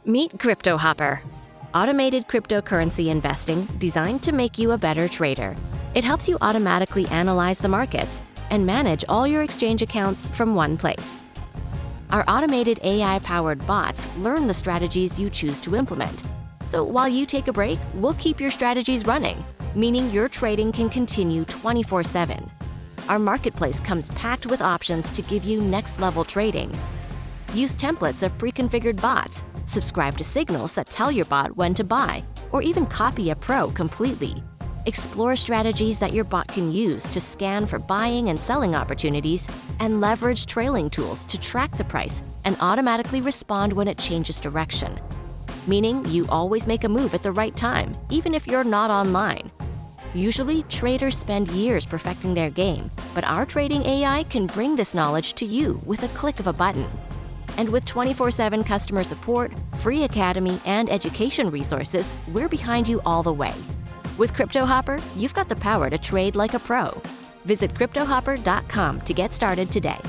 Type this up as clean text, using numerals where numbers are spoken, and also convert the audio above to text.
Meet Cryptohopper, automated cryptocurrency investing designed to make you a better trader. It helps you automatically analyze the markets and manage all your exchange accounts from one place. Our automated AI-powered bots learn the strategies you choose to implement. So while you take a break, we'll keep your strategies running, meaning your trading can continue 24/7. Our marketplace comes packed with options to give you next-level trading. Use templates of pre-configured bots, subscribe to signals that tell your bot when to buy, or even copy a pro completely. Explore strategies that your bot can use to scan for buying and selling opportunities, and leverage trailing tools to track the price and automatically respond when it changes direction. Meaning you always make a move at the right time, even if you're not online. Usually, traders spend years perfecting their game, but our trading AI can bring this knowledge to you with a click of a button. And with 24/7 customer support, free academy, and education resources, we're behind you all the way. With Cryptohopper, you've got the power to trade like a pro. Visit cryptohopper.com to get started today.